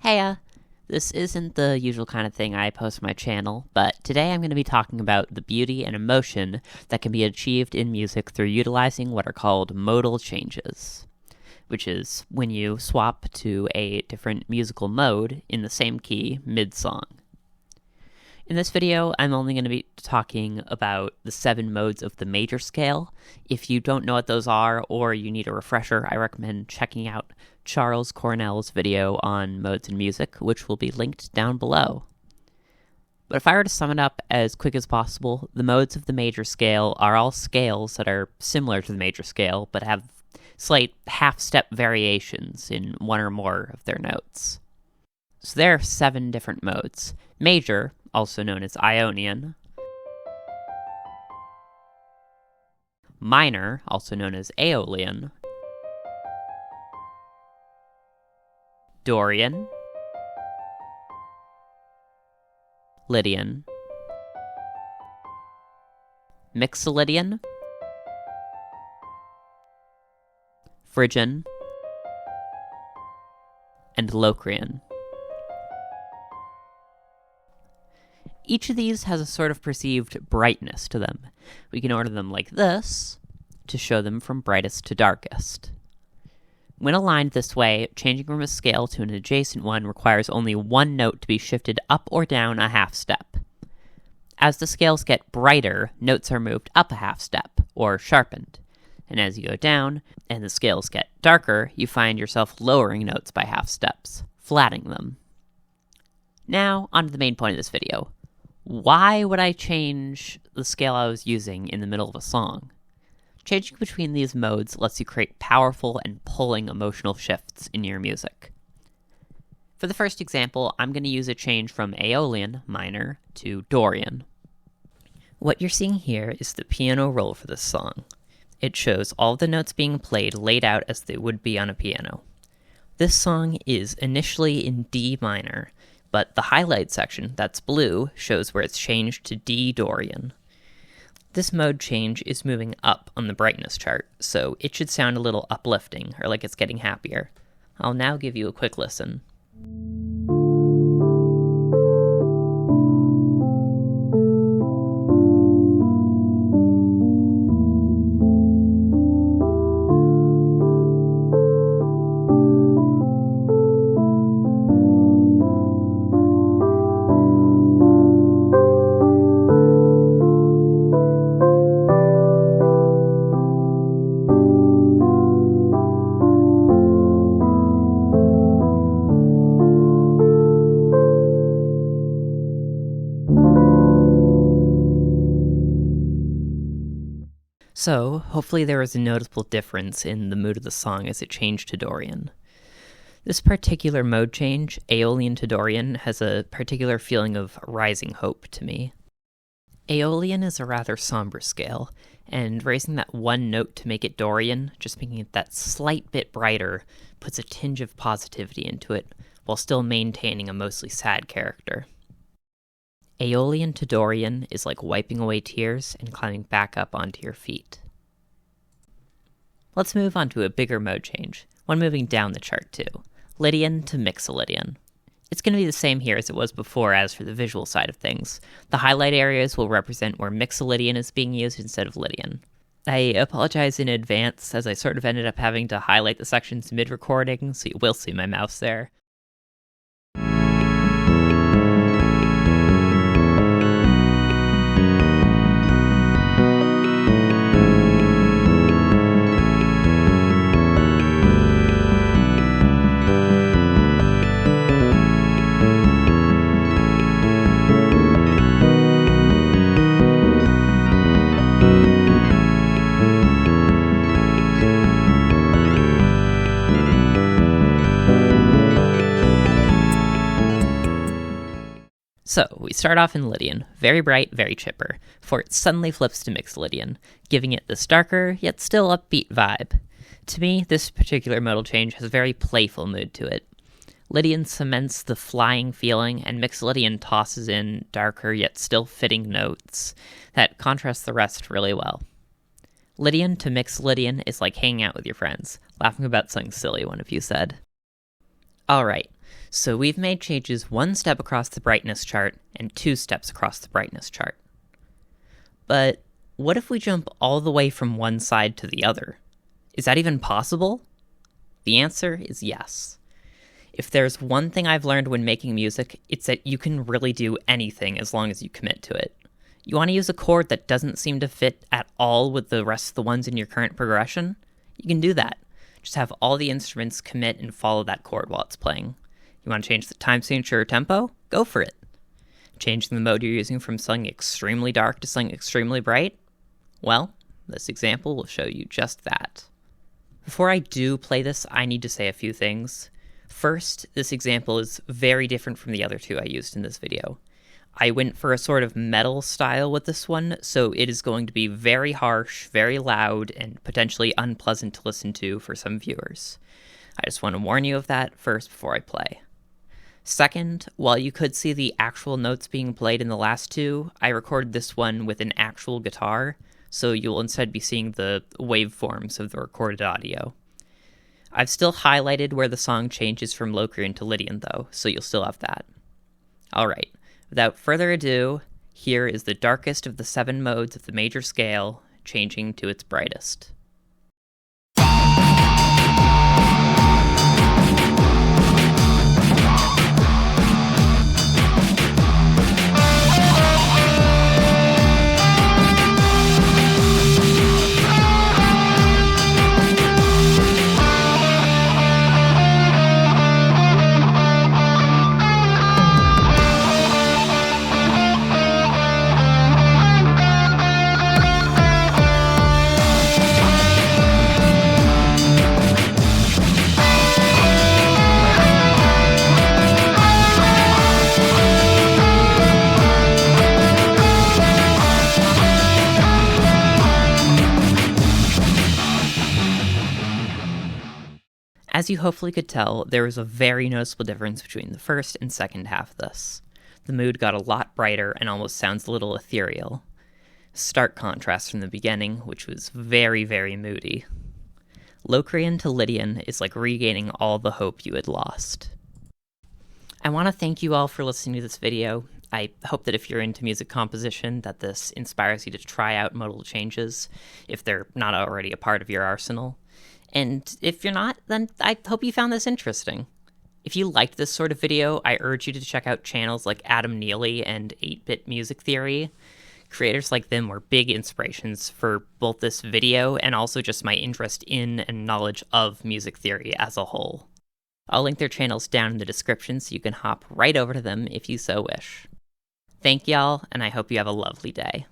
Heya! This isn't the usual kind of thing I post on my channel, but today I'm going to be talking about the beauty and emotion that can be achieved in music through utilizing what are called modal changes, which is when you swap to a different musical mode in the same key mid-song. In this video, I'm only going to be talking about the 7 modes of the major scale. If you don't know what those are, or you need a refresher, I recommend checking out Charles Cornell's video on modes in music, which will be linked down below. But if I were to sum it up as quick as possible, the modes of the major scale are all scales that are similar to the major scale, but have slight half-step variations in one or more of their notes. So there are 7 different modes. Major, also known as Aeolian. Minor, also known as Aeolian. Dorian. Lydian. Mixolydian. Phrygian. And Locrian. Each of these has a sort of perceived brightness to them. We can order them like this to show them from brightest to darkest. When aligned this way, changing from a scale to an adjacent one requires only one note to be shifted up or down a half step. As the scales get brighter, notes are moved up a half step, or sharpened. And as you go down, and the scales get darker, you find yourself lowering notes by half steps, flattening them. Now, on to the main point of this video. Why would I change the scale I was using in the middle of a song? Changing between these modes lets you create powerful and pulling emotional shifts in your music. For the first example, I'm going to use a change from Aeolian, minor, to Dorian. What you're seeing here is the piano roll for this song. It shows all the notes being played laid out as they would be on a piano. This song is initially in D minor, but the highlight section, that's blue, shows where it's changed to D Dorian. This mode change is moving up on the brightness chart, so it should sound a little uplifting, or like it's getting happier. I'll now give you a quick listen. So, hopefully there was a noticeable difference in the mood of the song as it changed to Dorian. This particular mode change, Aeolian to Dorian, has a particular feeling of rising hope to me. Aeolian is a rather somber scale, and raising that one note to make it Dorian, just making it that slight bit brighter, puts a tinge of positivity into it, while still maintaining a mostly sad character. Aeolian to Dorian is like wiping away tears and climbing back up onto your feet. Let's move on to a bigger mode change, one moving down the chart too. Lydian to Mixolydian. It's going to be the same here as it was before as for the visual side of things. The highlight areas will represent where Mixolydian is being used instead of Lydian. I apologize in advance as I sort of ended up having to highlight the sections mid-recording, so you will see my mouse there. So, we start off in Lydian, very bright, very chipper, before it suddenly flips to Mixolydian, giving it this darker, yet still upbeat vibe. To me, this particular modal change has a very playful mood to it. Lydian cements the flying feeling, and Mixolydian tosses in darker, yet still fitting notes that contrast the rest really well. Lydian to Mixolydian is like hanging out with your friends, laughing about something silly, one of you said. Alright, So we've made changes 1 step across the brightness chart and 2 steps across the brightness chart. But what if we jump all the way from one side to the other? Is that even possible? The answer is yes. If there's one thing I've learned when making music, it's that you can really do anything as long as you commit to it. You want to use a chord that doesn't seem to fit at all with the rest of the ones in your current progression? You can do that. Just have all the instruments commit and follow that chord while it's playing. You want to change the time signature or tempo? Go for it. Changing the mode you're using from something extremely dark to something extremely bright? Well, this example will show you just that. Before I do play this, I need to say a few things. First, this example is very different from the other 2 I used in this video. I went for a sort of metal style with this one, so it is going to be very harsh, very loud, and potentially unpleasant to listen to for some viewers. I just want to warn you of that first before I play. Second, while you could see the actual notes being played in the last 2, I recorded this one with an actual guitar, so you'll instead be seeing the waveforms of the recorded audio. I've still highlighted where the song changes from Locrian to Lydian, though, so you'll still have that. Alright, without further ado, here is the darkest of the 7 modes of the major scale, changing to its brightest. As you hopefully could tell, there was a very noticeable difference between the first and second half of this. The mood got a lot brighter and almost sounds a little ethereal. Stark contrast from the beginning, which was very, very moody. Locrian to Lydian is like regaining all the hope you had lost. I want to thank you all for listening to this video. I hope that if you're into music composition, that this inspires you to try out modal changes, if they're not already a part of your arsenal. And if you're not, then I hope you found this interesting. If you liked this sort of video, I urge you to check out channels like Adam Neely and 8-Bit Music Theory. Creators like them were big inspirations for both this video and also just my interest in and knowledge of music theory as a whole. I'll link their channels down in the description so you can hop right over to them if you so wish. Thank y'all, and I hope you have a lovely day.